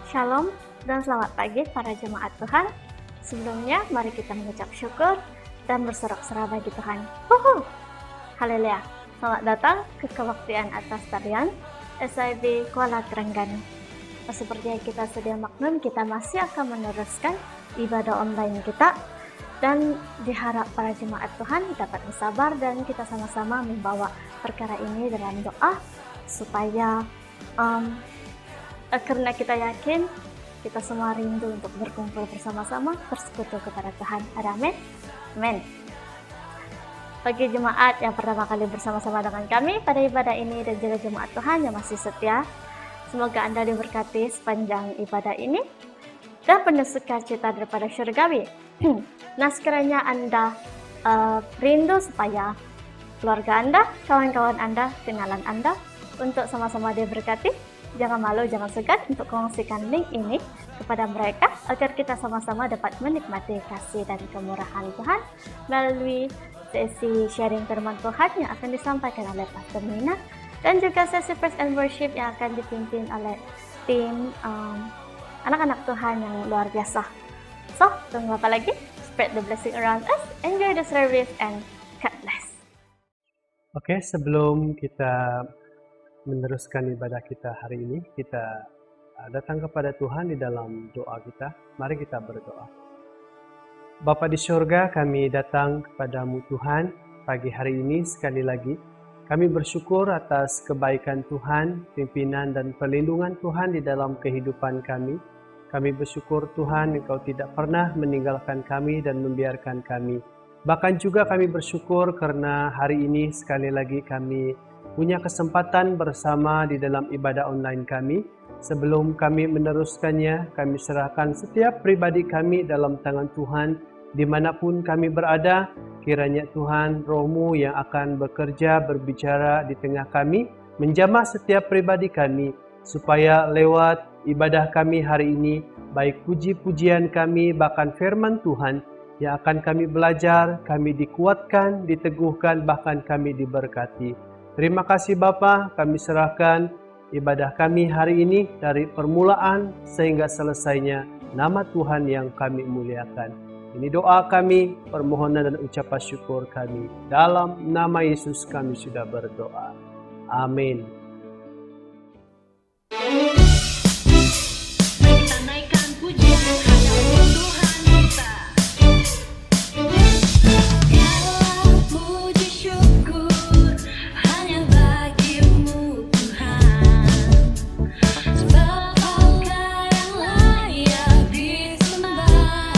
Shalom dan selamat pagi para jemaat Tuhan. Sebelumnya mari kita mengucap syukur dan bersorak-sorai bagi Tuhan. Haleluya. Selamat datang ke kebaktian atas tarian SIB Kuala Terengganu. Seperti yang kita sedia maklum, kita masih akan meneruskan ibadah online kita dan diharap para jemaat Tuhan dapat bersabar dan kita sama-sama membawa perkara ini dalam doa supaya karena kita yakin kita semua rindu untuk berkumpul bersama-sama bersekutu kepada Tuhan. Amin. Amin. Bagi jemaat yang pertama kali bersama-sama dengan kami pada ibadah ini dan juga jemaat Tuhan yang masih setia, semoga Anda diberkati sepanjang ibadah ini dan penuh sukacita daripada syurgawi. Nah, sekiranya Anda rindu supaya keluarga Anda, kawan-kawan Anda, kenalan Anda untuk sama-sama diberkati, jangan malu, jangan segan untuk kongsikan link ini kepada mereka agar kita sama-sama dapat menikmati kasih dan kemurahan Tuhan melalui sesi sharing firman Tuhan yang akan disampaikan oleh Pastor Mina dan juga sesi praise and worship yang akan dipimpin oleh tim anak-anak Tuhan yang luar biasa. So, tunggu apa lagi? Spread the blessing around us, enjoy the service, and God bless. Oke, sebelum kita meneruskan ibadah kita hari ini, kita datang kepada Tuhan di dalam doa kita. Mari kita berdoa. Bapa di surga, kami datang kepadamu Tuhan pagi hari ini sekali lagi. Kami bersyukur atas kebaikan Tuhan, pimpinan dan perlindungan Tuhan di dalam kehidupan kami. Kami bersyukur Tuhan Engkau tidak pernah meninggalkan kami dan membiarkan kami. Bahkan juga kami bersyukur karena hari ini sekali lagi kami punya kesempatan bersama di dalam ibadah online kami. Sebelum kami meneruskannya, kami serahkan setiap pribadi kami dalam tangan Tuhan. Dimanapun kami berada, kiranya Tuhan Roh-Mu yang akan bekerja, berbicara di tengah kami, menjamah setiap pribadi kami, supaya lewat ibadah kami hari ini, baik puji-pujian kami, bahkan firman Tuhan, yang akan kami belajar, kami dikuatkan, diteguhkan, bahkan kami diberkati. Terima kasih Bapa, kami serahkan ibadah kami hari ini dari permulaan sehingga selesainya nama Tuhan yang kami muliakan. Ini doa kami, permohonan dan ucapan syukur kami. Dalam nama Yesus kami sudah berdoa. Amin. Kita naikkan pujian hanya untuk Tuhan kita. Segala puji syukur hanya bagimu Tuhan. Sebab Engkau yang layak disembah.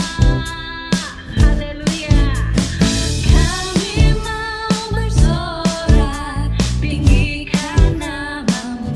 Haleluya. Kami mau bersorak tinggikan namamu.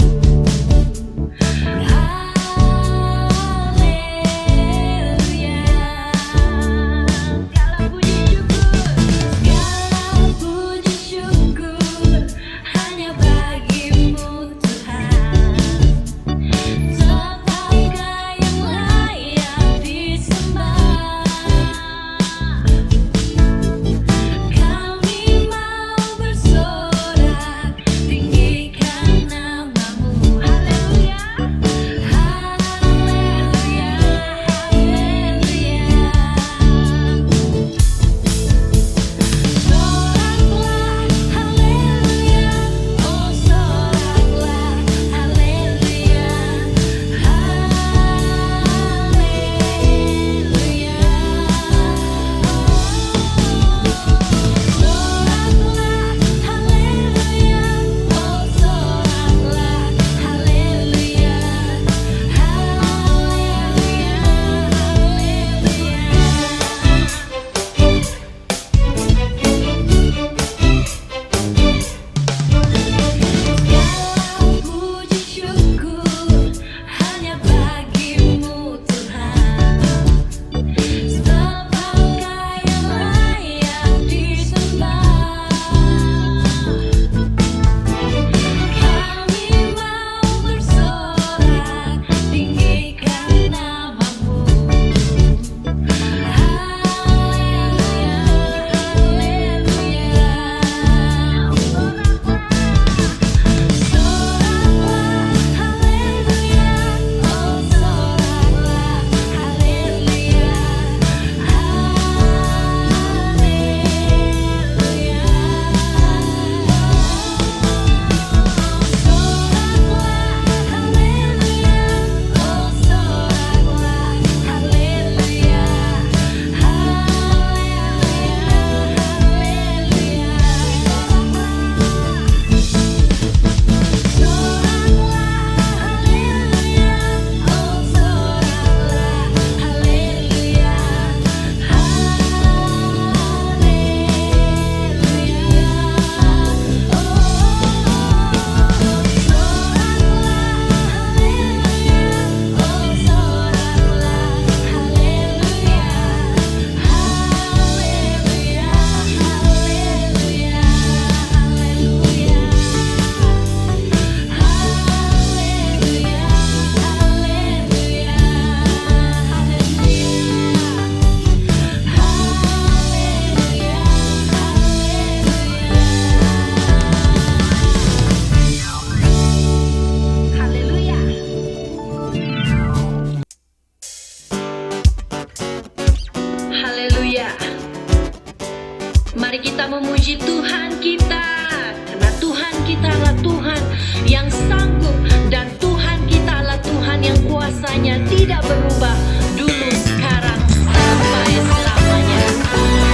tidak berubah, dulu, sekarang, sampai selamanya.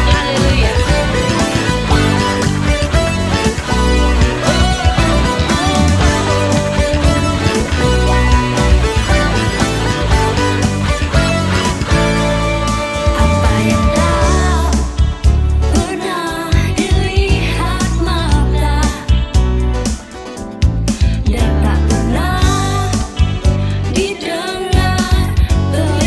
Haleluya. Apa yang tak pernah dilihat mata dan tak pernah didengar telinga,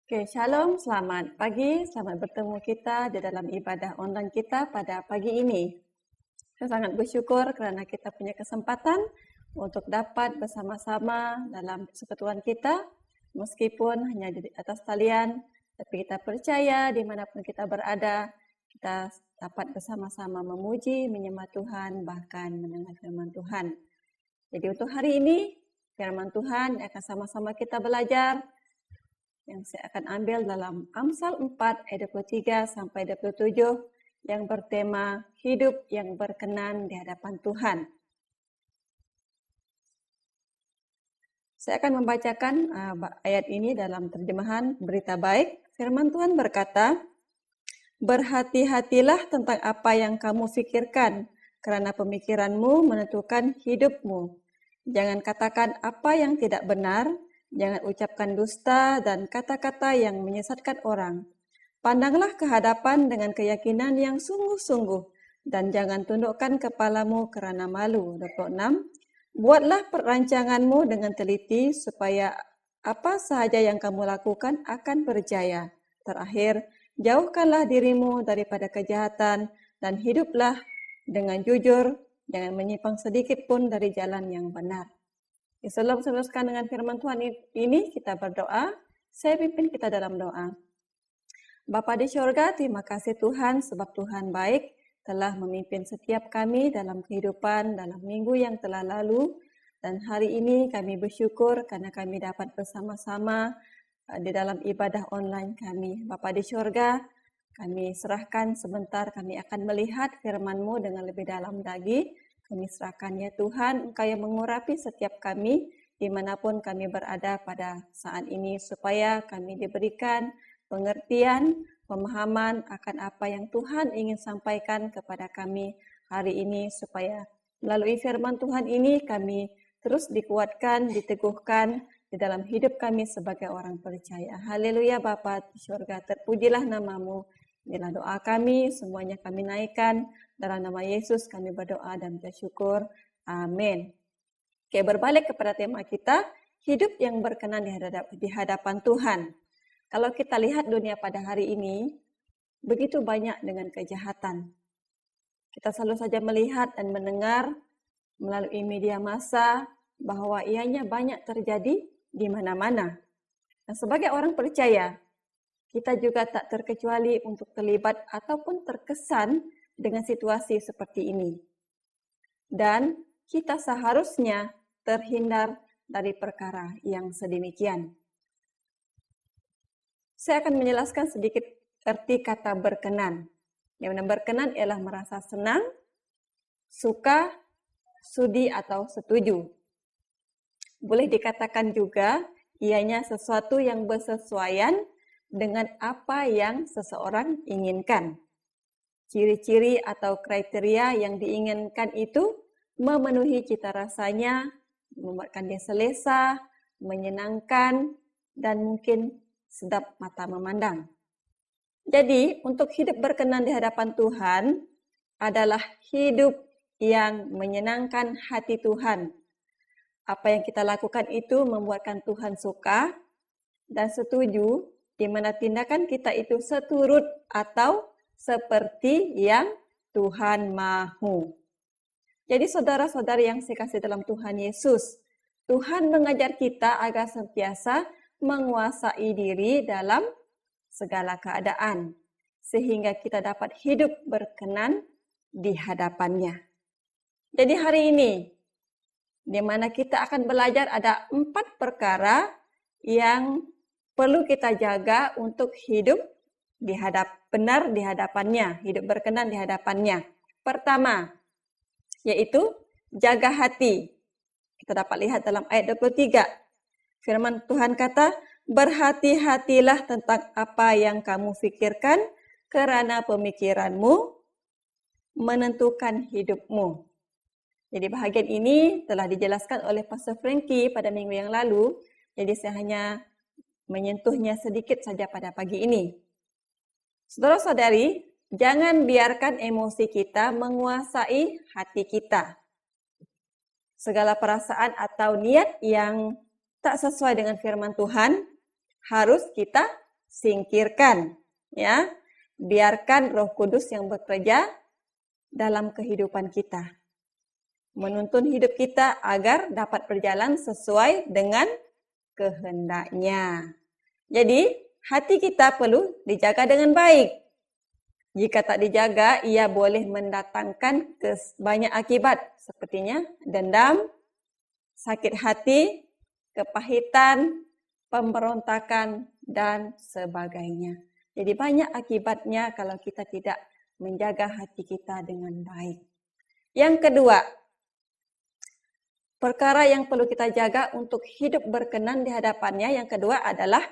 Oke, shalom, selamat pagi, selamat bertemu kita di dalam ibadah online kita pada pagi ini. Saya sangat bersyukur kerana kita punya kesempatan untuk dapat bersama-sama dalam persekutuan kita, meskipun hanya di atas talian, tapi kita percaya dimanapun kita berada, kita dapat bersama-sama memuji, menyembah Tuhan, bahkan mendengar firman Tuhan. Jadi untuk hari ini, firman Tuhan akan sama-sama kita belajar, yang saya akan ambil dalam Amsal 4 ayat 23 sampai 27 yang bertema hidup yang berkenan di hadapan Tuhan. Saya akan membacakan ayat ini dalam terjemahan Berita Baik. Firman Tuhan berkata, "Berhati-hatilah tentang apa yang kamu fikirkan, karena pemikiranmu menentukan hidupmu. Jangan katakan apa yang tidak benar, jangan ucapkan dusta dan kata-kata yang menyesatkan orang. Pandanglah ke hadapan dengan keyakinan yang sungguh-sungguh dan jangan tundukkan kepalamu kerana malu." 26. Buatlah perancanganmu dengan teliti supaya apa sahaja yang kamu lakukan akan berjaya. Terakhir, jauhkanlah dirimu daripada kejahatan dan hiduplah dengan jujur, jangan menyimpang sedikit pun dari jalan yang benar. Sebelum meneruskan dengan firman Tuhan ini, kita berdoa. Saya pimpin kita dalam doa. Bapa di syurga, terima kasih Tuhan sebab Tuhan baik telah memimpin setiap kami dalam kehidupan dalam minggu yang telah lalu. Dan hari ini kami bersyukur karena kami dapat bersama-sama di dalam ibadah online kami. Bapa di syurga, kami serahkan sebentar, kami akan melihat firman-Mu dengan lebih dalam lagi. Kami serahkan ya Tuhan, Engkau yang mengurapi setiap kami dimanapun kami berada pada saat ini, supaya kami diberikan pengertian, pemahaman akan apa yang Tuhan ingin sampaikan kepada kami hari ini, supaya melalui firman Tuhan ini kami terus dikuatkan, diteguhkan di dalam hidup kami sebagai orang percaya. Haleluya Bapa di surga, terpujilah nama-Mu. Inilah doa kami, semuanya kami naikkan. Dalam nama Yesus kami berdoa dan bersyukur. Amin. Oke, berbalik kepada tema kita, hidup yang berkenan di hadapan Tuhan. Kalau kita lihat dunia pada hari ini, begitu banyak dengan kejahatan. Kita selalu saja melihat dan mendengar melalui media massa bahwa ianya banyak terjadi di mana-mana. Dan sebagai orang percaya, kita juga tak terkecuali untuk terlibat ataupun terkesan dengan situasi seperti ini. Dan kita seharusnya terhindar dari perkara yang sedemikian. Saya akan menjelaskan sedikit arti kata berkenan. Yang benar berkenan ialah merasa senang, suka, sudi atau setuju. Boleh dikatakan juga ianya sesuatu yang bersesuaian dengan apa yang seseorang inginkan. Ciri-ciri atau kriteria yang diinginkan itu memenuhi cita rasanya, membuatkan dia selesa, menyenangkan, dan mungkin sedap mata memandang. Jadi, untuk hidup berkenan di hadapan Tuhan adalah hidup yang menyenangkan hati Tuhan. Apa yang kita lakukan itu membuatkan Tuhan suka dan setuju, di mana tindakan kita itu seturut atau seperti yang Tuhan mahu. Jadi saudara-saudari yang saya kasih dalam Tuhan Yesus, Tuhan mengajar kita agar sentiasa menguasai diri dalam segala keadaan, sehingga kita dapat hidup berkenan di hadapannya. Jadi hari ini, di mana kita akan belajar ada 4 perkara yang perlu kita jaga untuk hidup benar di hadapannya, hidup berkenan di hadapannya. Pertama, yaitu jaga hati. Kita dapat lihat dalam ayat 23. Firman Tuhan kata, "Berhati-hatilah tentang apa yang kamu fikirkan, kerana pemikiranmu menentukan hidupmu." Jadi bahagian ini telah dijelaskan oleh Pastor Frankie pada minggu yang lalu, jadi saya hanya menyentuhnya sedikit saja pada pagi ini. Saudara-saudari, jangan biarkan emosi kita menguasai hati kita. Segala perasaan atau niat yang tak sesuai dengan firman Tuhan harus kita singkirkan, ya. Biarkan Roh Kudus yang bekerja dalam kehidupan kita. Menuntun hidup kita agar dapat berjalan sesuai dengan kehendaknya. Jadi, hati kita perlu dijaga dengan baik. Jika tak dijaga, ia boleh mendatangkan banyak akibat, sepertinya dendam, sakit hati, kepahitan, pemberontakan, dan sebagainya. Jadi banyak akibatnya kalau kita tidak menjaga hati kita dengan baik. Yang kedua, perkara yang perlu kita jaga untuk hidup berkenan di hadapannya, yang kedua adalah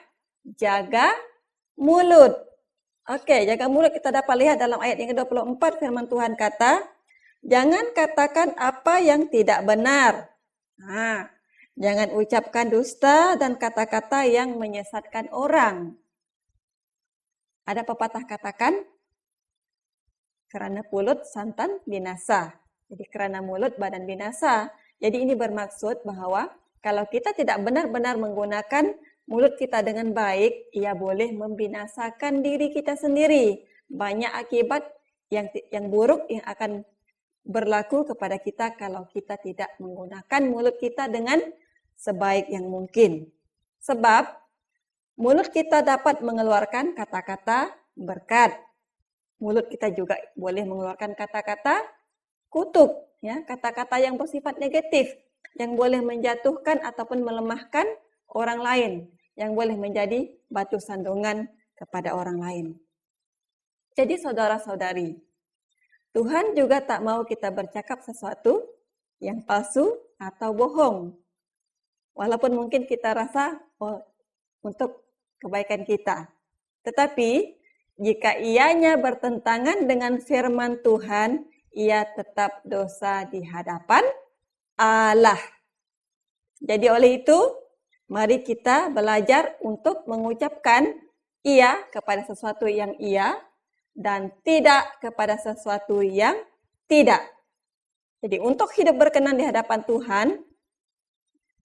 jaga mulut. Oke, jaga mulut kita dapat lihat dalam ayat yang ke-24 firman Tuhan kata, jangan katakan apa yang tidak benar. Nah, jangan ucapkan dusta dan kata-kata yang menyesatkan orang. Ada pepatah katakan, kerana mulut santan binasa. Jadi kerana mulut badan binasa. Jadi ini bermaksud bahwa kalau kita tidak benar-benar menggunakan mulut kita dengan baik, ia boleh membinasakan diri kita sendiri. Banyak akibat yang buruk yang akan berlaku kepada kita kalau kita tidak menggunakan mulut kita dengan sebaik yang mungkin. Sebab mulut kita dapat mengeluarkan kata-kata berkat. Mulut kita juga boleh mengeluarkan kata-kata kutuk, ya, kata-kata yang bersifat negatif, yang boleh menjatuhkan ataupun melemahkan orang lain, yang boleh menjadi batu sandungan kepada orang lain. Jadi saudara-saudari, Tuhan juga tak mau kita bercakap sesuatu yang palsu atau bohong. Walaupun mungkin kita rasa untuk kebaikan kita. Tetapi jika ianya bertentangan dengan firman Tuhan, ia tetap dosa di hadapan Allah. Jadi oleh itu, mari kita belajar untuk mengucapkan iya kepada sesuatu yang iya dan tidak kepada sesuatu yang tidak. Jadi untuk hidup berkenan di hadapan Tuhan,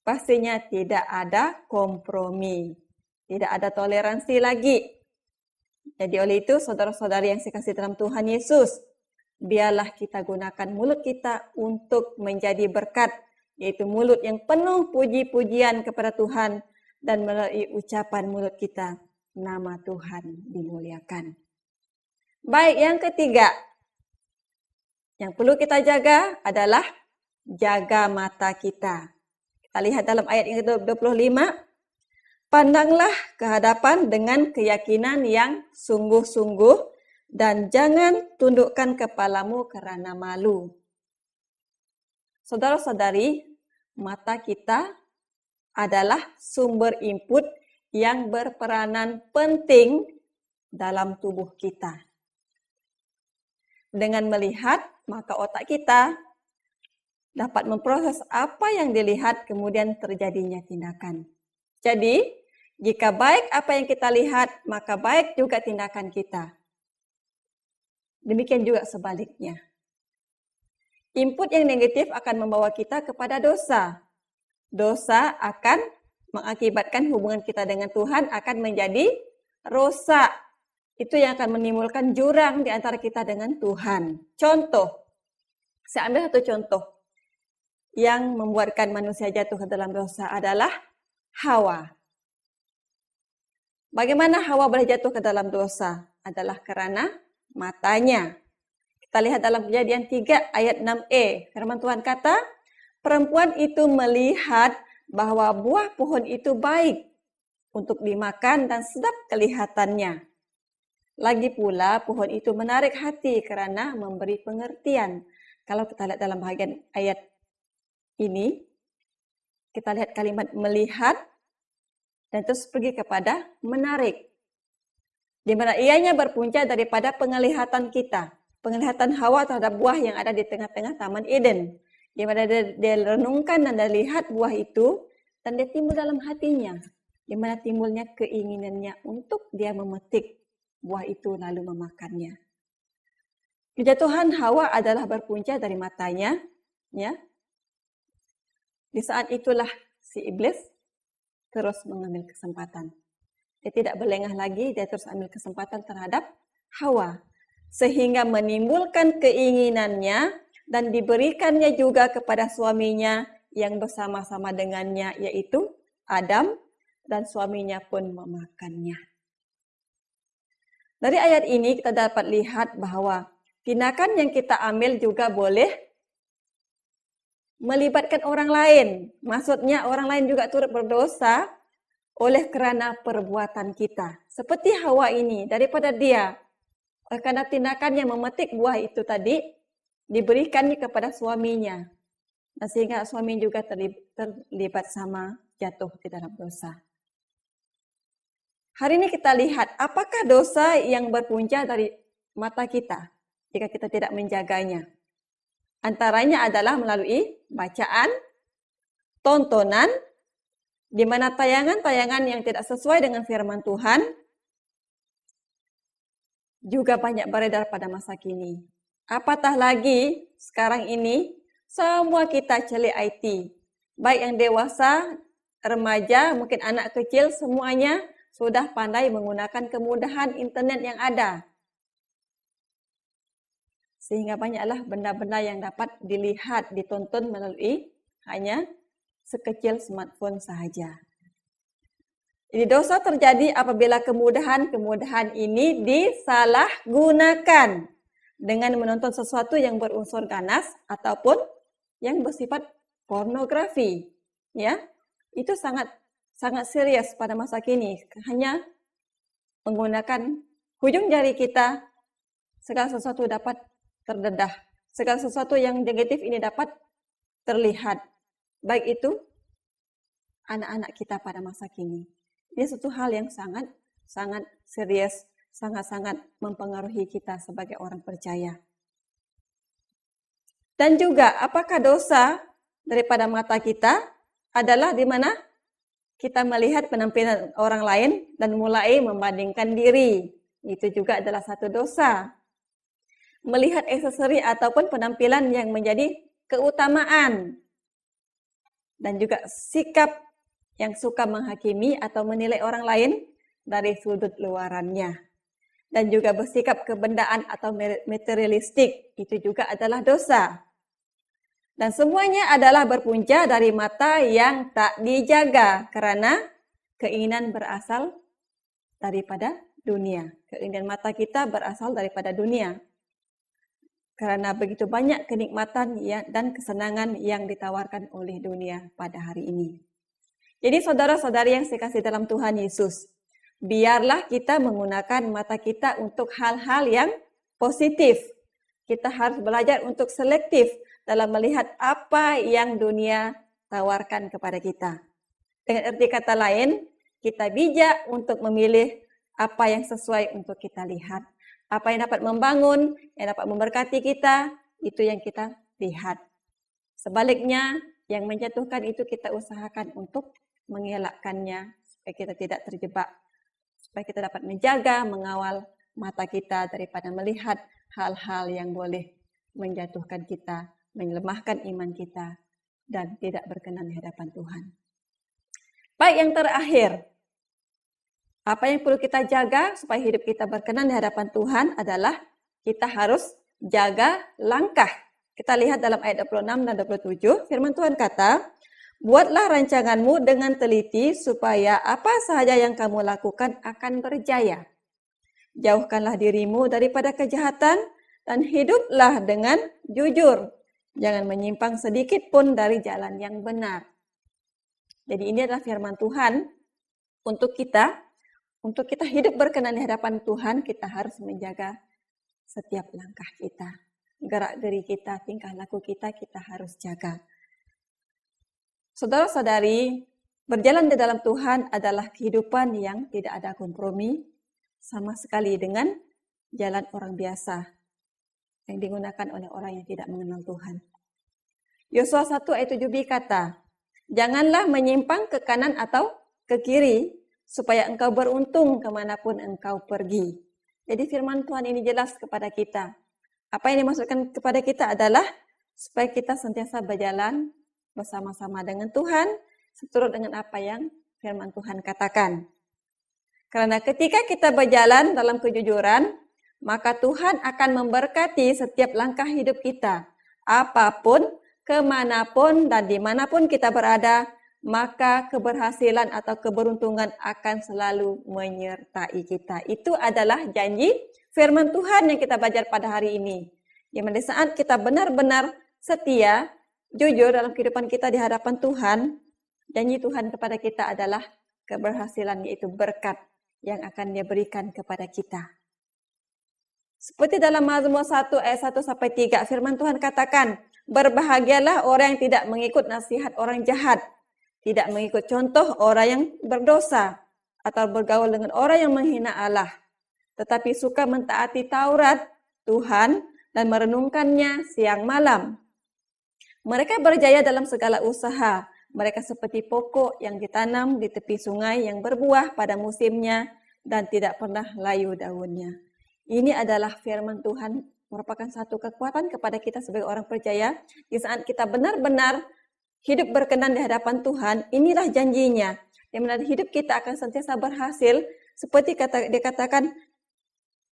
pastinya tidak ada kompromi, tidak ada toleransi lagi. Jadi oleh itu, saudara-saudari yang saya kasih dalam Tuhan Yesus, biarlah kita gunakan mulut kita untuk menjadi berkat, yaitu mulut yang penuh puji-pujian kepada Tuhan, dan melalui ucapan mulut kita, nama Tuhan dimuliakan. Baik, yang ketiga, yang perlu kita jaga adalah jaga mata kita. Kita lihat dalam ayat yang ke-25, pandanglah ke hadapan dengan keyakinan yang sungguh-sungguh dan jangan tundukkan kepalamu kerana malu. Saudara-saudari, mata kita adalah sumber input yang berperanan penting dalam tubuh kita. Dengan melihat, maka otak kita dapat memproses apa yang dilihat, kemudian terjadinya tindakan. Jadi, jika baik apa yang kita lihat, maka baik juga tindakan kita. Demikian juga sebaliknya. Input yang negatif akan membawa kita kepada dosa. Dosa akan mengakibatkan hubungan kita dengan Tuhan akan menjadi rosak. Itu yang akan menimbulkan jurang di antara kita dengan Tuhan. Contoh, saya ambil satu contoh yang membuatkan manusia jatuh ke dalam dosa adalah Hawa. Bagaimana Hawa boleh jatuh ke dalam dosa? Adalah karena matanya. Kita lihat dalam Kejadian 3 ayat 6e. Firman Tuhan kata, perempuan itu melihat bahwa buah pohon itu baik untuk dimakan dan sedap kelihatannya. Lagi pula pohon itu menarik hati kerana memberi pengertian. Kalau kita lihat dalam bahagian ayat ini, kita lihat kalimat melihat dan terus pergi kepada menarik. Di mana ianya berpunca daripada penglihatan kita. Penglihatan Hawa terhadap buah yang ada di tengah-tengah Taman Eden. Di mana dia renungkan dan dia lihat buah itu dan dia timbul dalam hatinya. Di mana timbulnya keinginannya untuk dia memetik buah itu lalu memakannya. Kejatuhan Hawa adalah berpunca dari matanya, ya. Di saat itulah si iblis terus mengambil kesempatan. Dia tidak berlengah lagi, dia terus ambil kesempatan terhadap Hawa. Sehingga menimbulkan keinginannya dan diberikannya juga kepada suaminya yang bersama-sama dengannya, yaitu Adam, dan suaminya pun memakannya. Dari ayat ini kita dapat lihat bahwa tindakan yang kita ambil juga boleh melibatkan orang lain. Maksudnya orang lain juga turut berdosa oleh kerana perbuatan kita. Seperti Hawa ini, daripada dia, karena tindakannya memetik buah itu tadi, diberikannya kepada suaminya. Dan sehingga suami juga terlibat sama jatuh di dalam dosa. Hari ini kita lihat apakah dosa yang berpunca dari mata kita jika kita tidak menjaganya. Antaranya adalah melalui bacaan, tontonan, di mana tayangan-tayangan yang tidak sesuai dengan firman Tuhan juga banyak beredar pada masa kini. Apatah lagi sekarang ini semua kita celik IT. Baik yang dewasa, remaja, mungkin anak kecil, semuanya sudah pandai menggunakan kemudahan internet yang ada. Sehingga banyaklah benda-benda yang dapat dilihat, ditonton melalui hanya sekecil smartphone sahaja. Jadi dosa terjadi apabila kemudahan ini disalahgunakan dengan menonton sesuatu yang berunsur ganas ataupun yang bersifat pornografi. Ya, itu sangat serius pada masa kini. Hanya menggunakan hujung jari kita, segala sesuatu dapat terdedah. Segala sesuatu yang negatif ini dapat terlihat. Baik itu anak-anak kita pada masa kini. Ini suatu hal yang sangat serius, sangat mempengaruhi kita sebagai orang percaya. Dan juga apakah dosa daripada mata kita adalah di mana kita melihat penampilan orang lain dan mulai membandingkan diri. Itu juga adalah satu dosa. Melihat aksesori ataupun penampilan yang menjadi keutamaan. Dan juga sikap yang suka menghakimi atau menilai orang lain dari sudut luarannya. Dan juga bersikap kebendaan atau materialistik. Itu juga adalah dosa. Dan semuanya adalah berpunca dari mata yang tak dijaga karena keinginan berasal daripada dunia. Keinginan mata kita berasal daripada dunia. Karena begitu banyak kenikmatan dan kesenangan yang ditawarkan oleh dunia pada hari ini. Jadi saudara-saudari yang saya kasih dalam Tuhan Yesus, biarlah kita menggunakan mata kita untuk hal-hal yang positif. Kita harus belajar untuk selektif dalam melihat apa yang dunia tawarkan kepada kita. Dengan arti kata lain, kita bijak untuk memilih apa yang sesuai untuk kita lihat. Apa yang dapat membangun, yang dapat memberkati kita, itu yang kita lihat. Sebaliknya, yang menjatuhkan itu kita usahakan untuk mengelakkannya, supaya kita tidak terjebak. Supaya kita dapat menjaga, mengawal mata kita daripada melihat hal-hal yang boleh menjatuhkan kita, melemahkan iman kita, dan tidak berkenan di hadapan Tuhan. Baik, yang terakhir, apa yang perlu kita jaga supaya hidup kita berkenan di hadapan Tuhan adalah kita harus jaga langkah. Kita lihat dalam ayat 26 dan 27, firman Tuhan kata, buatlah rancanganmu dengan teliti supaya apa sahaja yang kamu lakukan akan berjaya. Jauhkanlah dirimu daripada kejahatan dan hiduplah dengan jujur. Jangan menyimpang sedikit pun dari jalan yang benar. Jadi ini adalah firman Tuhan untuk kita hidup berkenan di hadapan Tuhan, kita harus menjaga setiap langkah kita. Gerak-geri kita, tingkah laku kita harus jaga. Saudara-saudari, berjalan di dalam Tuhan adalah kehidupan yang tidak ada kompromi sama sekali dengan jalan orang biasa yang digunakan oleh orang yang tidak mengenal Tuhan. Yosua 1 ayat 7b kata, janganlah menyimpang ke kanan atau ke kiri, supaya engkau beruntung kemanapun engkau pergi. Jadi firman Tuhan ini jelas kepada kita. Apa yang dimaksudkan kepada kita adalah supaya kita sentiasa berjalan bersama-sama dengan Tuhan, seturut dengan apa yang firman Tuhan katakan. Karena ketika kita berjalan dalam kejujuran, maka Tuhan akan memberkati setiap langkah hidup kita. Apapun, kemanapun, dan dimanapun kita berada, maka keberhasilan atau keberuntungan akan selalu menyertai kita. Itu adalah janji firman Tuhan yang kita belajar pada hari ini. Di mana saat kita benar-benar setia, jujur dalam kehidupan kita di hadapan Tuhan, janji Tuhan kepada kita adalah keberhasilan, yaitu berkat yang akan Dia berikan kepada kita. Seperti dalam Mazmur 1 ayat 1-3, firman Tuhan katakan, berbahagialah orang yang tidak mengikut nasihat orang jahat, tidak mengikut contoh orang yang berdosa, atau bergaul dengan orang yang menghina Allah, tetapi suka mentaati Taurat Tuhan dan merenungkannya siang malam. Mereka berjaya dalam segala usaha. Mereka seperti pokok yang ditanam di tepi sungai yang berbuah pada musimnya dan tidak pernah layu daunnya. Ini adalah firman Tuhan, merupakan satu kekuatan kepada kita sebagai orang percaya. Di saat kita benar-benar hidup berkenan di hadapan Tuhan, inilah janjinya. Di mana hidup kita akan senantiasa berhasil. Seperti dikatakan,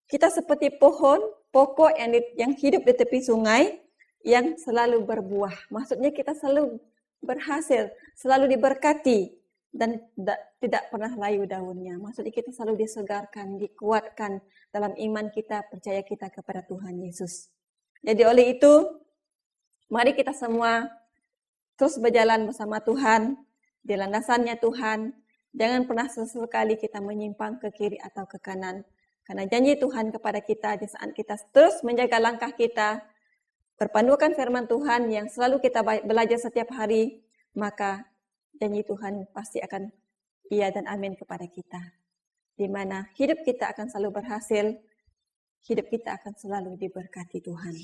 kita seperti pokok yang hidup di tepi sungai yang selalu berbuah. Maksudnya kita selalu berhasil, selalu diberkati, dan tidak pernah layu daunnya. Maksudnya kita selalu disegarkan, dikuatkan dalam iman kita, percaya kita kepada Tuhan Yesus. Jadi oleh itu, mari kita semua terus berjalan bersama Tuhan, di landasannya Tuhan. Jangan pernah sesekali kita menyimpang ke kiri atau ke kanan. Karena janji Tuhan kepada kita di saat kita terus menjaga langkah kita, berpandukan firman Tuhan yang selalu kita belajar setiap hari, maka janji Tuhan pasti akan iya dan amin kepada kita. Di mana hidup kita akan selalu berhasil, hidup kita akan selalu diberkati Tuhan.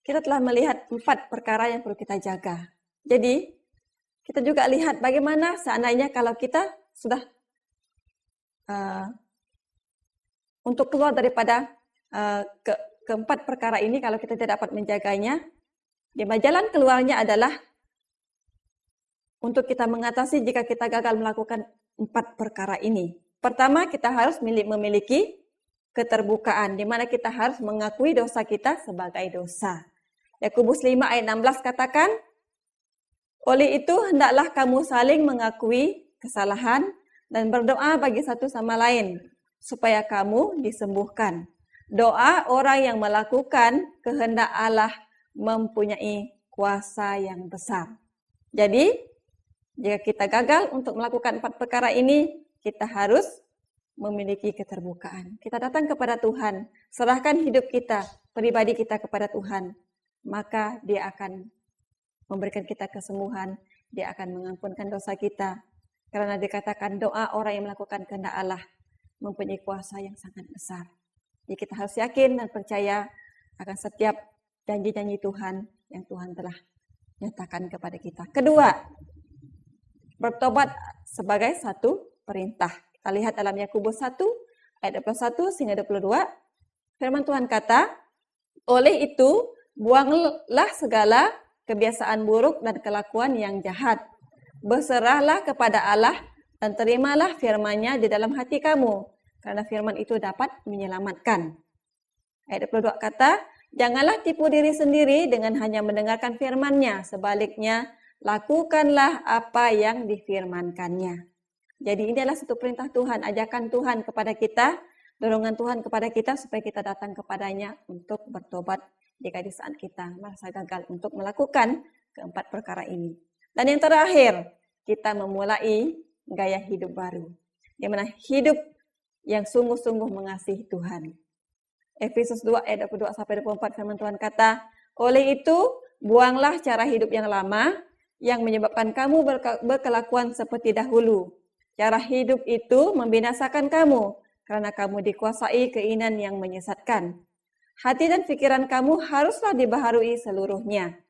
Kita telah melihat 4 perkara yang perlu kita jaga. Jadi, kita juga lihat bagaimana seandainya kalau kita sudah untuk keluar daripada keempat perkara ini, kalau kita tidak dapat menjaganya, jalan keluarnya adalah untuk kita mengatasi jika kita gagal melakukan 4 perkara ini. Pertama, kita harus memiliki keterbukaan, di mana kita harus mengakui dosa kita sebagai dosa. Yakobus 5 ayat 16 katakan, oleh itu hendaklah kamu saling mengakui kesalahan dan berdoa bagi satu sama lain, supaya kamu disembuhkan. Doa orang yang melakukan kehendak Allah mempunyai kuasa yang besar. Jadi, jika kita gagal untuk melakukan 4 perkara ini, kita harus memiliki keterbukaan. Kita datang kepada Tuhan, serahkan hidup kita, pribadi kita kepada Tuhan, maka Dia akan memberikan kita kesembuhan, Dia akan mengampunkan dosa kita. Karena dikatakan doa orang yang melakukan kehendak Allah mempunyai kuasa yang sangat besar. Jadi kita harus yakin dan percaya akan setiap janji-janji Tuhan yang Tuhan telah nyatakan kepada kita. Kedua, bertobat sebagai satu perintah. Kita lihat dalam Yakobus 1 ayat 21 hingga 22. Firman Tuhan kata, oleh itu buanglah segala kebiasaan buruk dan kelakuan yang jahat. Berserahlah kepada Allah dan terimalah firman-Nya di dalam hati kamu, karena firman itu dapat menyelamatkan. Ayat 22 kata, janganlah tipu diri sendiri dengan hanya mendengarkan firman-Nya, sebaliknya lakukanlah apa yang difirmankannya. Jadi ini adalah satu perintah Tuhan, ajakan Tuhan kepada kita, dorongan Tuhan kepada kita supaya kita datang kepadanya untuk bertobat jika di saat kita merasa gagal untuk melakukan keempat perkara ini. Dan yang terakhir, kita memulai gaya hidup baru, di mana hidup yang sungguh-sungguh mengasihi Tuhan. Efesus 2 ayat 22-24 firman Tuhan kata, oleh itu buanglah cara hidup yang lama yang menyebabkan kamu berkelakuan seperti dahulu. Cara hidup itu membinasakan kamu karena kamu dikuasai keinginan yang menyesatkan. Hati dan pikiran kamu haruslah dibaharui seluruhnya.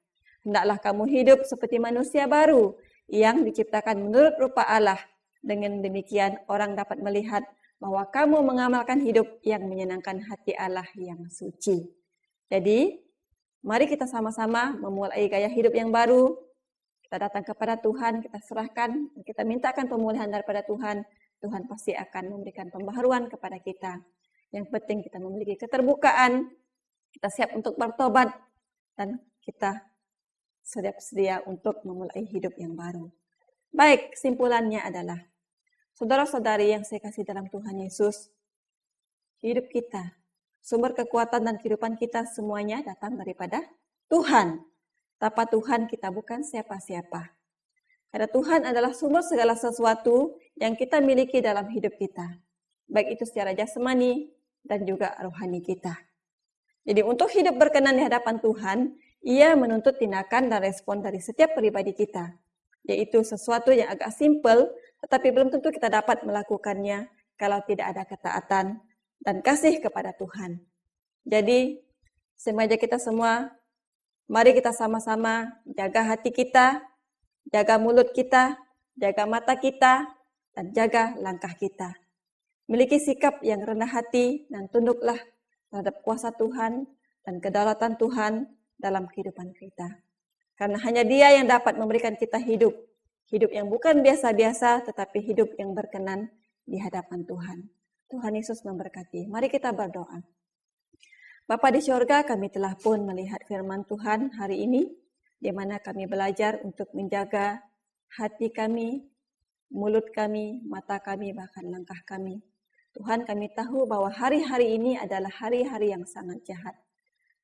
Hendaklah kamu hidup seperti manusia baru yang diciptakan menurut rupa Allah. Dengan demikian orang dapat melihat bahwa kamu mengamalkan hidup yang menyenangkan hati Allah yang suci. Jadi, mari kita sama-sama memulai gaya hidup yang baru. Kita datang kepada Tuhan, kita serahkan, kita mintakan pemulihan daripada Tuhan. Tuhan pasti akan memberikan pembaharuan kepada kita. Yang penting kita memiliki keterbukaan, kita siap untuk bertobat, dan kita sedia untuk memulai hidup yang baru. Baik, kesimpulannya adalah, saudara-saudari yang saya kasih dalam Tuhan Yesus, hidup kita, sumber kekuatan dan kehidupan kita semuanya datang daripada Tuhan. Tanpa Tuhan kita bukan siapa-siapa. Karena Tuhan adalah sumber segala sesuatu yang kita miliki dalam hidup kita. Baik itu secara jasmani dan juga rohani kita. Jadi untuk hidup berkenan di hadapan Tuhan, Ia menuntut tindakan dan respon dari setiap pribadi kita. Yaitu sesuatu yang agak simpel, tetapi belum tentu kita dapat melakukannya kalau tidak ada ketaatan dan kasih kepada Tuhan. Jadi, semoga kita semua, mari kita sama-sama jaga hati kita, jaga mulut kita, jaga mata kita, dan jaga langkah kita. Miliki sikap yang rendah hati dan tunduklah terhadap kuasa Tuhan dan kedaulatan Tuhan dalam kehidupan kita. Karena hanya Dia yang dapat memberikan kita hidup. Hidup yang bukan biasa-biasa, tetapi hidup yang berkenan di hadapan Tuhan. Tuhan Yesus memberkati. Mari kita berdoa. Bapa di surga, kami telah pun melihat firman Tuhan hari ini, di mana kami belajar untuk menjaga hati kami, mulut kami, mata kami, bahkan langkah kami. Tuhan, kami tahu bahwa hari-hari ini adalah hari-hari yang sangat jahat.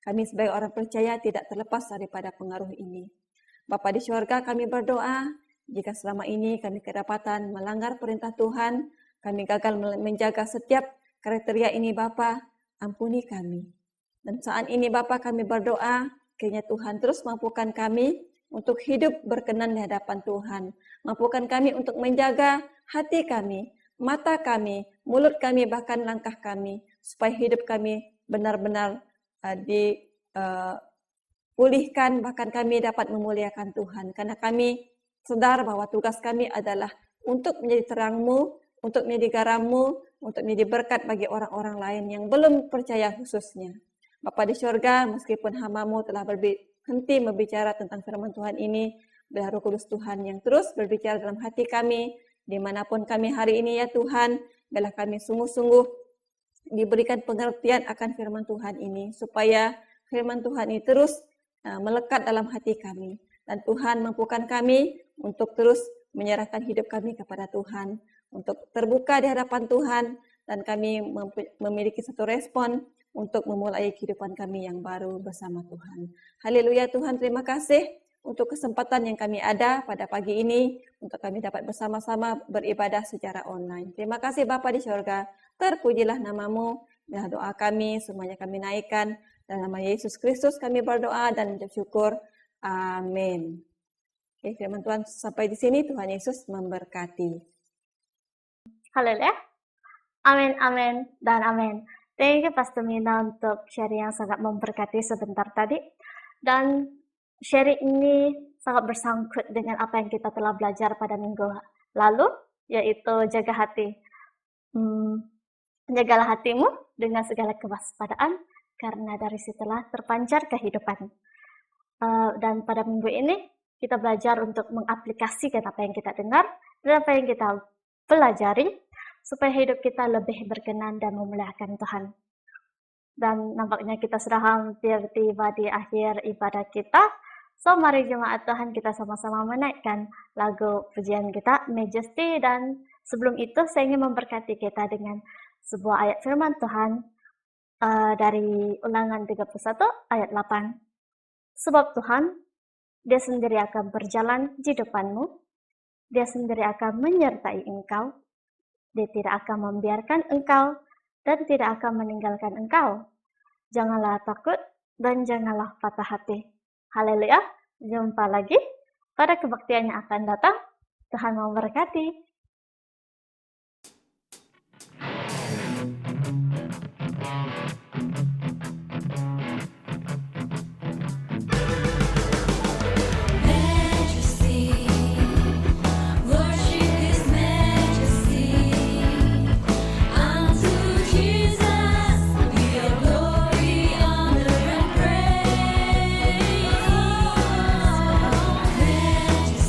Kami sebagai orang percaya tidak terlepas daripada pengaruh ini. Bapa di surga, kami berdoa, jika selama ini kami kedapatan melanggar perintah Tuhan, kami gagal menjaga setiap kriteria ini Bapa, ampuni kami. Dan saat ini Bapa kami berdoa, kiranya Tuhan terus mampukan kami untuk hidup berkenan di hadapan Tuhan. Mampukan kami untuk menjaga hati kami, mata kami, mulut kami, bahkan langkah kami, supaya hidup kami benar-benar dipulihkan, bahkan kami dapat memuliakan Tuhan. Karena kami sadar bahwa tugas kami adalah untuk menjadi terang-Mu, untuk menjadi garam-Mu, untuk menjadi berkat bagi orang-orang lain yang belum percaya khususnya. Bapa di surga, meskipun hamba-Mu telah berhenti berbicara tentang firman Tuhan ini, biar Roh Kudus Tuhan yang terus berbicara dalam hati kami, dimanapun kami hari ini ya Tuhan, biarlah kami sungguh-sungguh diberikan pengertian akan firman Tuhan ini, supaya firman Tuhan ini terus melekat dalam hati kami. Dan Tuhan mampukan kami untuk terus menyerahkan hidup kami kepada Tuhan, untuk terbuka di hadapan Tuhan, dan kami memiliki satu respon untuk memulai kehidupan kami yang baru bersama Tuhan. Haleluya Tuhan, terima kasih untuk kesempatan yang kami ada pada pagi ini, untuk kami dapat bersama-sama beribadah secara online. Terima kasih Bapa di surga, terpujilah nama-Mu, dan doa kami semuanya kami naikkan, dalam nama Yesus Kristus kami berdoa dan mengucap syukur. Amin. Oke, firman Tuhan sampai di sini. Tuhan Yesus memberkati. Haleluya. Amin, amin, dan amin. Thank you Pastor Mina untuk sharing yang sangat memberkati sebentar tadi. Dan sharing ini sangat bersangkut dengan apa yang kita telah belajar pada minggu lalu, yaitu jaga hati. Jagalah hatimu dengan segala kewaspadaan, karena dari situlah terpancar kehidupan. Dan pada minggu ini kita belajar untuk mengaplikasikan apa yang kita dengar dan apa yang kita pelajari, supaya hidup kita lebih berkenan dan memuliakan Tuhan. Dan nampaknya kita sudah hampir tiba di akhir ibadah kita. So mari jemaat Tuhan kita sama-sama menaikkan lagu pujian kita, Majesty. Dan sebelum itu saya ingin memberkati kita dengan sebuah ayat firman Tuhan dari Ulangan 31 ayat 8. Sebab Tuhan, Dia sendiri akan berjalan di depanmu, Dia sendiri akan menyertai engkau, Dia tidak akan membiarkan engkau dan tidak akan meninggalkan engkau. Janganlah takut dan janganlah patah hati. Haleluya. Jumpa lagi pada kebaktian yang akan datang. Tuhan memberkati. Majesty, worship His majesty. Unto Jesus be all glory, honor, and praise. Majesty.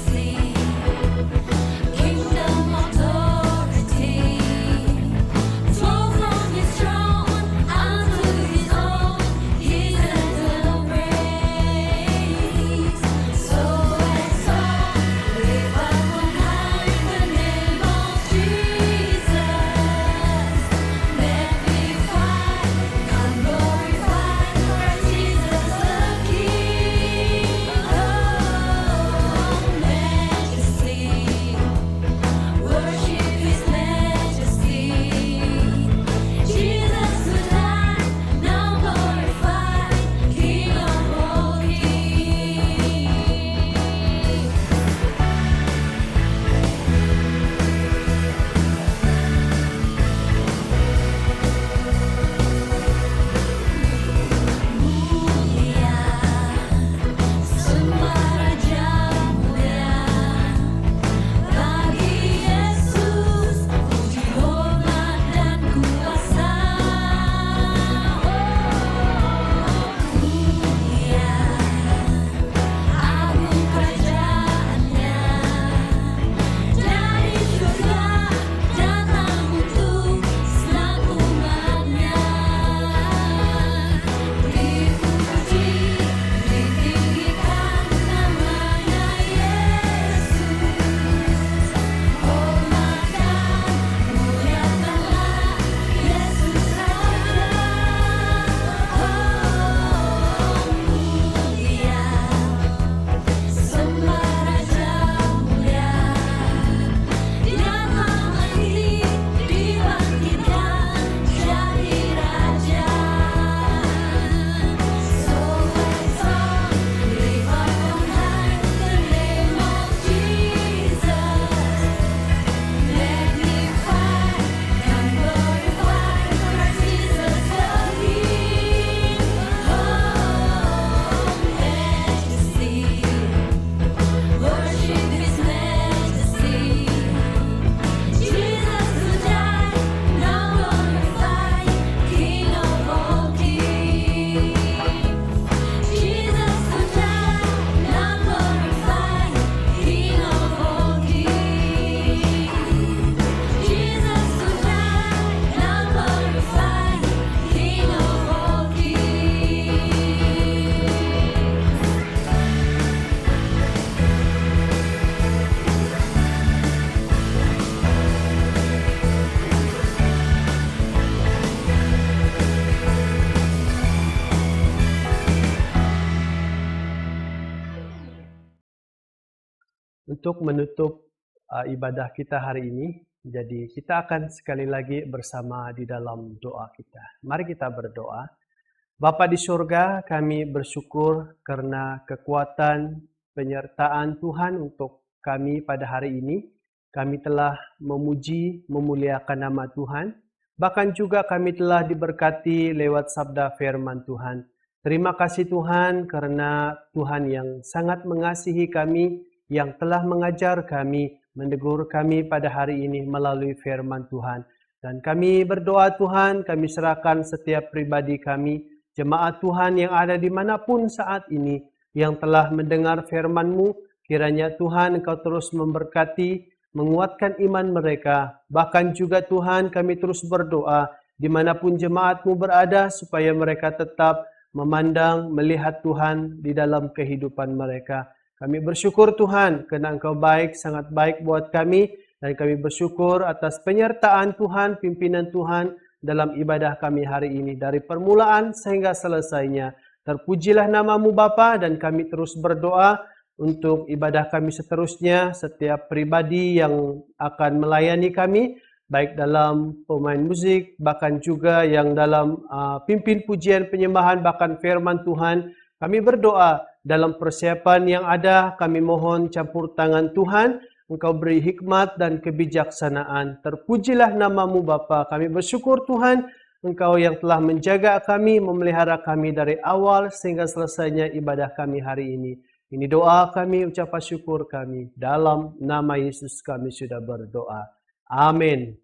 untuk menutup ibadah kita hari ini, jadi kita akan sekali lagi bersama di dalam doa kita. Mari kita berdoa. Bapa di surga, kami bersyukur karena kekuatan penyertaan Tuhan untuk kami pada hari ini. Kami telah memuji, memuliakan nama Tuhan. Bahkan juga kami telah diberkati lewat sabda firman Tuhan. Terima kasih Tuhan karena Tuhan yang sangat mengasihi kami, yang telah mengajar kami, menegur kami pada hari ini melalui firman Tuhan. Dan kami berdoa Tuhan, kami serahkan setiap pribadi kami, jemaat Tuhan yang ada dimanapun saat ini, yang telah mendengar firman-Mu, kiranya Tuhan Engkau terus memberkati, menguatkan iman mereka. Bahkan juga Tuhan kami terus berdoa dimanapun jemaat-Mu berada supaya mereka tetap memandang, melihat Tuhan di dalam kehidupan mereka. Kami bersyukur Tuhan karena Engkau baik, sangat baik buat kami. Dan kami bersyukur atas penyertaan Tuhan, pimpinan Tuhan dalam ibadah kami hari ini. Dari permulaan sehingga selesainya. Terpujilah nama-Mu Bapa dan kami terus berdoa untuk ibadah kami seterusnya, setiap pribadi yang akan melayani kami, baik dalam pemain musik, bahkan juga yang dalam pimpin pujian penyembahan, bahkan firman Tuhan. Kami berdoa dalam persiapan yang ada, kami mohon campur tangan Tuhan, Engkau beri hikmat dan kebijaksanaan. Terpujilah nama-Mu Bapa. Kami bersyukur Tuhan, Engkau yang telah menjaga kami, memelihara kami dari awal sehingga selesainya ibadah kami hari ini. Ini doa kami, ucapan syukur kami. Dalam nama Yesus kami sudah berdoa. Amin.